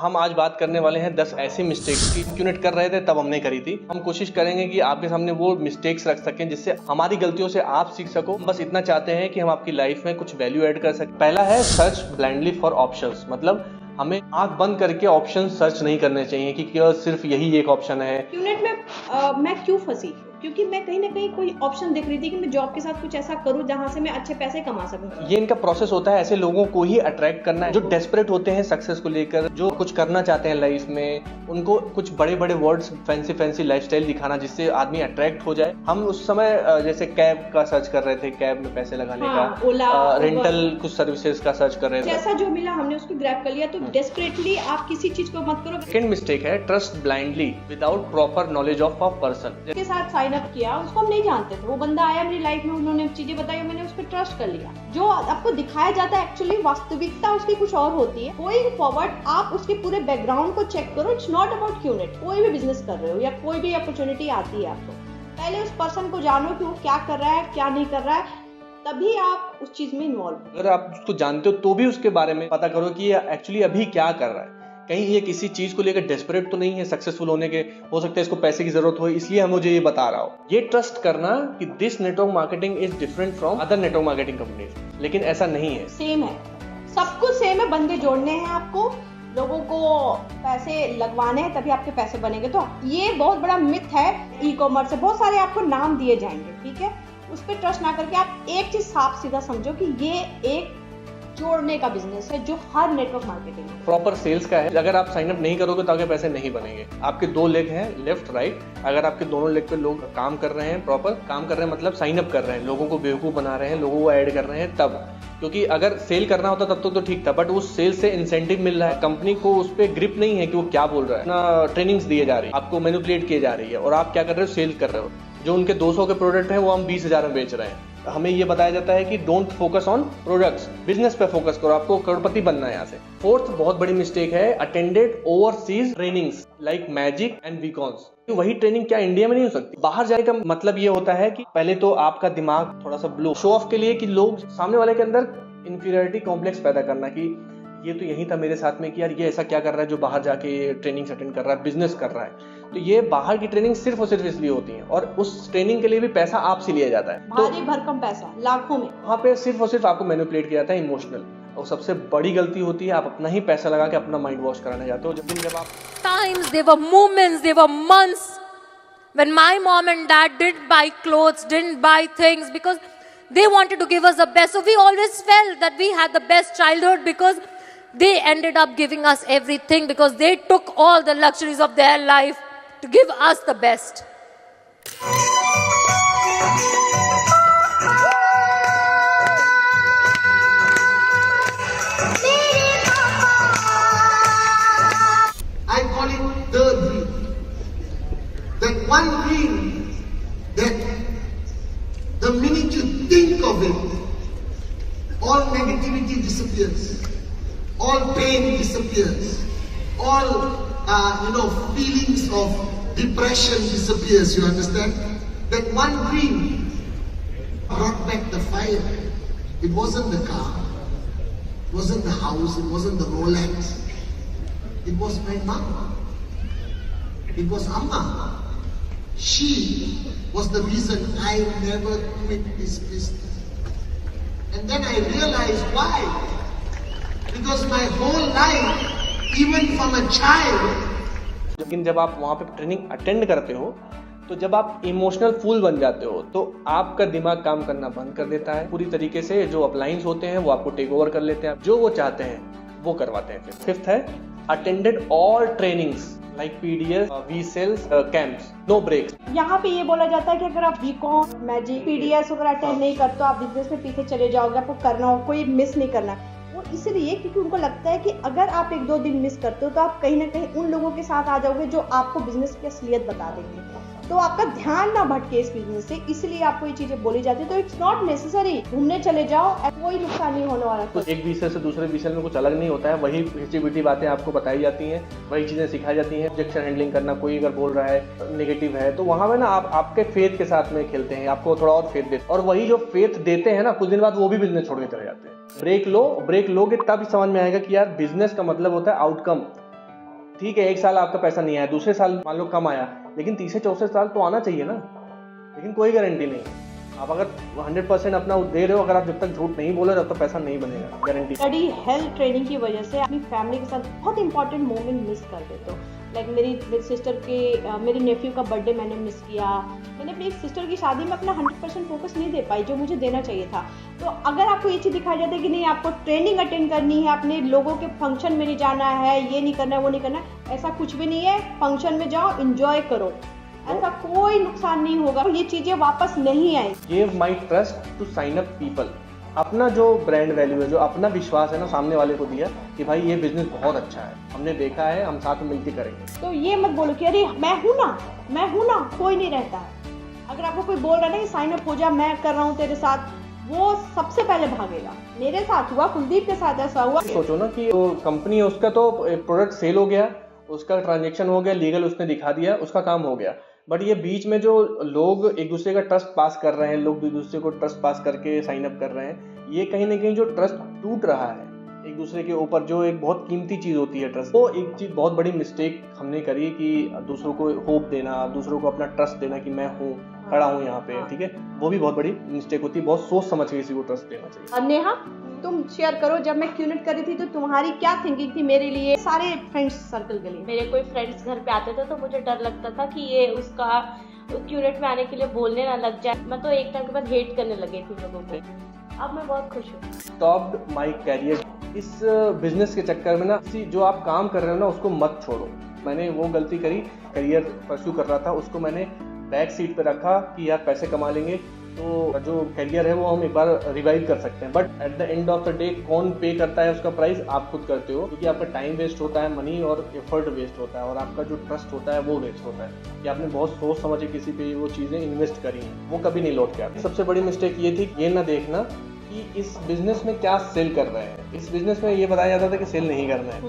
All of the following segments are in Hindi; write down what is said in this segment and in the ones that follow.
हम आज बात करने वाले हैं 10 ऐसी मिस्टेक्स की क्यूनेट कर रहे थे तब हमने करी थी। हम कोशिश करेंगे कि आपके सामने वो मिस्टेक्स रख सकें जिससे हमारी गलतियों से आप सीख सको। बस इतना चाहते हैं कि हम आपकी लाइफ में कुछ वैल्यू ऐड कर सकें। पहला है सर्च ब्लाइंडली फॉर ऑप्शंस, मतलब हमें आंख बंद करके ऑप्शन सर्च नहीं करने चाहिए कि क्या सिर्फ यही एक ऑप्शन है। क्यूनेट में मैं क्यों फंसी, क्योंकि मैं कहीं ना कहीं कोई ऑप्शन देख रही थी कि मैं जॉब के साथ कुछ ऐसा करूं जहां से मैं अच्छे पैसे कमा सकूं। ये इनका प्रोसेस होता है, ऐसे लोगों को ही अट्रैक्ट करना है जो डेस्परेट होते हैं सक्सेस को लेकर, जो कुछ करना चाहते हैं लाइफ में। उनको कुछ बड़े बड़े वर्ड्स, फैंसी लाइफस्टाइल दिखाना जिससे आदमी अट्रैक्ट हो जाए। हम उस समय जैसे कैब का सर्च कर रहे थे, कैब में पैसे लगाने का, ओला, रेंटल कुछ सर्विसेज का सर्च कर रहे थे। जैसा जो मिला हमने उसको ग्रैब कर लिया। तो डेस्परेटली आप किसी चीज को मत करो। सेकंड मिस्टेक है trust blindly without proper knowledge of a person. जिसके साथ साइन अप किया उसको हम नहीं जानते थे, वो बंदा आया मेरी लाइफ में, उन्होंने चीजें बताई और मैंने उस पर ट्रस्ट कर लिया। जो आपको दिखाया जाता है एक्चुअली वास्तविकता उसकी कुछ और होती है। गोइंग फॉरवर्ड आप उसके पूरे बैकग्राउंड को चेक करो। It's not about QNet. कोई भी बिजनेस कर रहे हो या कोई भी अपॉर्चुनिटी आती है आपको, पहले उस पर्सन को जानो कि वो क्या कर रहा है, क्या नहीं कर रहा है, तभी आप उस चीज में इन्वॉल्व। अगर आप उसको जानते हो तो भी उसके बारे में पता करो कि ये एक्चुअली अभी क्या कर रहा है। कहीं ये किसी चीज को लेकर डेस्परेट तो नहीं है सक्सेसफुल होने के, हो सकता है इसको पैसे की जरूरत हो इसलिए हम मुझे ये बता रहा हूँ। ये ट्रस्ट करना कि this network marketing is different from other network marketing companies, लेकिन ऐसा नहीं है। सेम है, सब कुछ सेम है। बंदे जोड़ने हैं आपको, लोगों को पैसे लगवाने हैं, तभी आपके पैसे बनेंगे। तो ये बहुत बड़ा मिथ है ई कॉमर्स से। बहुत सारे आपको नाम दिए जाएंगे, ठीक है, उस पर ट्रस्ट ना करके आप एक चीज साफ सीधा समझो कि ये एक जोड़ने का बिजनेस है जो हर नेटवर्क मार्केटिंग है। प्रॉपर सेल्स का है। अगर आप साइन अप नहीं करोगे तो आपके पैसे नहीं बनेंगे। आपके दो लेग हैं, लेफ्ट राइट। अगर आपके दोनों लेग पे लोग काम कर रहे हैं, प्रॉपर काम कर रहे हैं, मतलब साइन अप कर रहे हैं, लोगों को बेवकूफ बना रहे हैं, लोगों को ऐड कर रहे हैं, तब। क्योंकि अगर सेल करना होता तब तो ठीक था, बट उस सेल से इंसेंटिव मिल रहा है, कंपनी को उस पर ग्रिप नहीं है कि वो क्या बोल रहा है ना। ट्रेनिंग्स दिए जा रही है, आपको मैनिपुलेट किए जा रही है, और आप क्या कर रहे हो, सेल कर रहे हो। जो उनके 200 के प्रोडक्ट हैं वो हम 20,000 में बेच रहे हैं। हमें ये बताया जाता है कि don't focus on products, business पे फोकस करो, आपको करोड़पति बनना है यहाँ से। फोर्थ बहुत बड़ी मिस्टेक है attended overseas trainings like magic and वीकॉन्स। वही ट्रेनिंग क्या इंडिया में नहीं हो सकती? बाहर जाने का मतलब ये होता है कि पहले तो आपका दिमाग थोड़ा सा ब्लो, शो ऑफ के लिए, कि लोग सामने वाले के अंदर इंफीरियरिटी कॉम्प्लेक्स पैदा करना कि ये तो यही था मेरे साथ में, कि यार ये ऐसा क्या कर रहा है जो बाहर जाके ट्रेनिंग अटेंड कर रहा है, बिजनेस कर रहा है। तो ये बाहर की ट्रेनिंग सिर्फ और सिर्फ इसलिए होती है, और उस ट्रेनिंग के लिए भी पैसा आपसे लिया जाता है। भारी भरकम पैसा, लाखों में। वहाँ पे सिर्फ और सिर्फ आपको मैनिपुलेट किया जाता है, इमोशनल। और सबसे बड़ी गलती होती है आप अपना ही पैसा लगा के अपना माइंड वॉश कराने जाते हो। जब आप times, there were moments, there were months when my mom and dad didn't buy clothes, didn't buy things because they wanted to give us the best. So we always felt that we had the best childhood because they ended up giving us everything, because they took all the luxuries of their life to give us the best. I call it the dream. That one dream that the minute you think of it, all negativity disappears, all pain disappears, all feelings of depression disappears. You understand? That one dream brought back the fire. It wasn't the car, it wasn't the house, it wasn't the Rolex. It was my mom. It was Amma. She was the reason I never quit this business. And then I realized why. Because my whole life, even from a child. लेकिन जब आप वहाँ पे ट्रेनिंग अटेंड करते हो तो जब आप इमोशनल फूल बन जाते हो तो आपका दिमाग काम करना बंद कर देता है पूरी तरीके से। जो अपलाइंस होते हैं वो आपको टेक ओवर कर लेते हैं, जो वो चाहते हैं वो करवाते हैं। फिफ्थ है attended all trainings like PDS, V sales, camps, no breaks. यहाँ पे ये बोला जाता है कि अगर आप बीकॉम, मैजिक, पीडीएस वगैरह अटेंड नहीं करते तो आप बिजनेस में पीछे चले जाओगे, आपको करना हो, कोई मिस नहीं करना। वो इसलिए क्योंकि उनको लगता है कि अगर आप 1-2 दिन मिस करते हो तो आप कहीं ना कहीं उन लोगों के साथ आ जाओगे जो आपको बिजनेस की असलियत बता देंगे, तो आपका ध्यान ना भटके इस बिजनेस से, इसलिए आपको ये चीजें बोली जाती है। तो इट्स नॉट नेसेसरी, घूमने चले जाओ, कोई नुकसान नहीं होने वाला। तो एक विषय से दूसरे विषय में कुछ अलग नहीं होता है, वही हिस्ट्री बातें आपको बताई जाती हैं, वही चीजें सिखाई जाती हैं। ऑब्जेक्शन हैंडलिंग करना, कोई अगर बोल रहा है नेगेटिव है तो वहां पे ना आप आपके फेथ के साथ में खेलते हैं, आपको थोड़ा और फेथ देते हैं, और वही जो फेथ देते हैं ना कुछ दिन बाद वो भी बिजनेस छोड़ के चले जाते हैं। ब्रेक लोगे तब समझ में आएगा कि यार बिजनेस का मतलब होता है आउटकम। ठीक है, एक साल आपका पैसा नहीं आया, दूसरे साल मान लो कम आया, लेकिन तीसरे चौथे साल तो आना चाहिए ना। लेकिन कोई गारंटी नहीं है। आप अगर 100% अपना दे रहे हो, अगर आप जब तक झूठ नहीं बोले तब तक पैसा नहीं बनेगा, गारंटी। स्टडी हेल्थ ट्रेनिंग की वजह से अपनी फैमिली के साथ बहुत इंपॉर्टेंट मोमेंट मिस कर देते हो। लाइक मेरी सिस्टर के मेरे नेफ्यू का बर्थडे मैंने मिस किया। मैंने अपनी सिस्टर की शादी में अपना 100% फोकस नहीं दे पाई जो मुझे देना चाहिए था। तो अगर आपको ये चीज़ दिखाई जाती है कि नहीं आपको ट्रेनिंग अटेंड करनी है, अपने लोगों के फंक्शन में नहीं जाना है, ये नहीं करना है, वो नहीं करना है, ऐसा कुछ भी नहीं है। फंक्शन में जाओ, इंजॉय करो, ऐसा कोई नुकसान नहीं होगा। ये चीजें वापस नहीं आएगी। Give my trust to sign up people. अपना जो ब्रांड वैल्यू है, जो अपना विश्वास है ना, सामने वाले को दिया कि भाई ये बिजनेस बहुत अच्छा है, हमने देखा है, हम साथ में मिलकर करेंगे। तो ये मत बोलो कि अरे मैं हूं ना, कोई नहीं रहता है। अगर आपको कोई बोल रहा है ना कि साइन अप हो जा, मैं कर रहा हूँ तेरे साथ, वो सबसे पहले भागेगा। मेरे साथ हुआ, कुलदीप के साथ ऐसा हुआ। सोचो ना कि वो कंपनी है, उसका तो प्रोडक्ट सेल हो गया, उसका ट्रांजेक्शन हो गया, लीगल उसने दिखा दिया, उसका काम हो गया। बट ये बीच में जो लोग एक दूसरे का ट्रस्ट पास कर रहे हैं, लोग एक दूसरे को ट्रस्ट पास करके साइन अप कर रहे हैं, ये कहीं ना कहीं जो ट्रस्ट टूट रहा है एक दूसरे के ऊपर, जो एक बहुत कीमती चीज होती है ट्रस्ट, वो एक चीज बहुत बड़ी मिस्टेक हमने करी कि दूसरों को होप देना, दूसरों को अपना ट्रस्ट देना कि मैं हूँ, खड़ा हूँ यहाँ पे, ठीक है, वो भी बहुत बड़ी मिस्टेक होती है। बहुत सोच समझ के किसी को ट्रस्ट देना चाहिए। नेहा, तुम शेयर करो, जब मैं क्यूनेट कर रही थी तो तुम्हारी क्या थिंकिंग थी मेरे लिए, सारे फ्रेंड्स सर्कल के लिए? मेरे कोई फ्रेंड्स घर पे आते थे तो मुझे डर लगता था कि ये उसका क्यूनेट में आने के लिए बोलने ना लग जाए। मैं तो एक टाइम के बाद हेट करने लगी थी लोगों को। अब मैं बहुत खुश हूँ। Stopped my career. इस बिजनेस के चक्कर में ना, जो आप काम कर रहे हो ना उसको मत छोड़ो। मैंने वो गलती करी, करियर परस्यू कर रहा था, उसको मैंने बैक सीट पे रखा कि यार पैसे कमा लेंगे तो जो करियर है वो हम एक बार रिवाइव कर सकते हैं। But at the end of the day कौन पे करता है उसका प्राइस? आप खुद करते हो, क्योंकि आपका टाइम वेस्ट होता है, मनी और एफर्ट वेस्ट होता है, और आपका जो ट्रस्ट होता है वो वेस्ट होता है कि आपने बहुत सोच समझ के किसी पे वो चीज़ें इन्वेस्ट करी हैं, वो कभी नहीं लौट के आती। सबसे बड़ी मिस्टेक ये थी, ये ना देखना कि इस बिजनेस में क्या सेल कर रहे हैं। इस बिजनेस में ये बताया जाता था कि सेल नहीं करना है,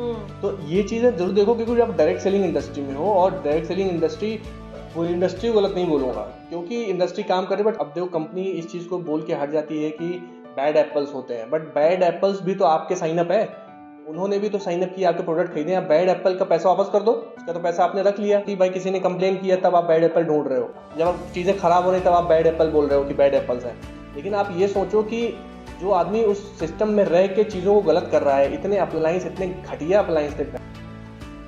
तो ये चीज़ें जरूर देखो, क्योंकि आप डायरेक्ट सेलिंग इंडस्ट्री में हो, और डायरेक्ट सेलिंग इंडस्ट्री, पूरी इंडस्ट्री को गलत नहीं बोलूँगा क्योंकि इंडस्ट्री काम करे, बट अब देखो कंपनी इस चीज़ को बोल के हट जाती है कि बैड एप्पल्स होते हैं, बट बैड एप्पल्स भी तो आपके साइन अप है, उन्होंने भी तो साइन अप किया, आपके प्रोडक्ट खरीदे। आप बैड एप्पल का पैसा वापस कर दो, उसका तो पैसा आपने रख लिया कि भाई किसी ने कंप्लेन किया तब आप बैड एप्पल ढूंढ रहे हो, जब आप चीज़ें खराब हो रही तब आप बैड एप्पल बोल रहे हो कि बैड एप्पल्स हैं। लेकिन आप ये सोचो कि जो आदमी उस सिस्टम में रह के चीज़ों को गलत कर रहा है, इतने अप्लायंस, इतने घटिया अप्लायंस,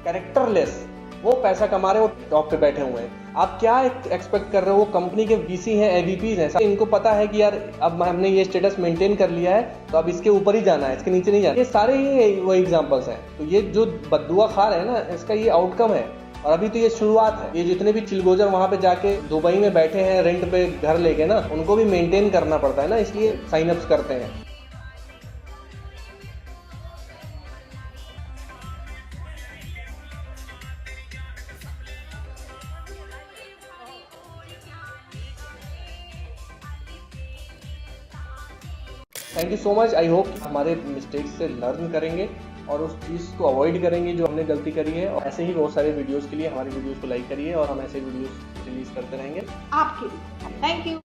कैरेक्टरलेस, वो पैसा कमा रहे हो, टॉप पे बैठे हुए हैं। आप क्या एक्सपेक्ट कर रहे हो? वो कंपनी के वीसी हैं, एवीपीज हैं, इनको पता है कि यार अब हमने ये स्टेटस मेंटेन कर लिया है तो अब इसके ऊपर ही जाना है, इसके नीचे नहीं जाना। ये सारे ही वो एग्जांपल्स हैं। तो ये जो बद्दुआ खा रहे हैं ना, इसका ये आउटकम है, और अभी तो ये शुरुआत है। ये जितने भी चिलगोजर वहाँ पे जाके दुबई में बैठे हैं रेंट पे घर लेके ना, उनको भी मेंटेन करना पड़ता है ना, इसलिए साइन अप्स करते हैं। Thank you so much. I hope हमारे मिस्टेक्स से लर्न करेंगे और उस चीज़ को अवॉइड करेंगे जो हमने गलती करी है। और ऐसे ही बहुत सारे वीडियोस के लिए हमारी वीडियोस को लाइक करिए, और हम ऐसे वीडियोस रिलीज करते रहेंगे आपके लिए। Thank you.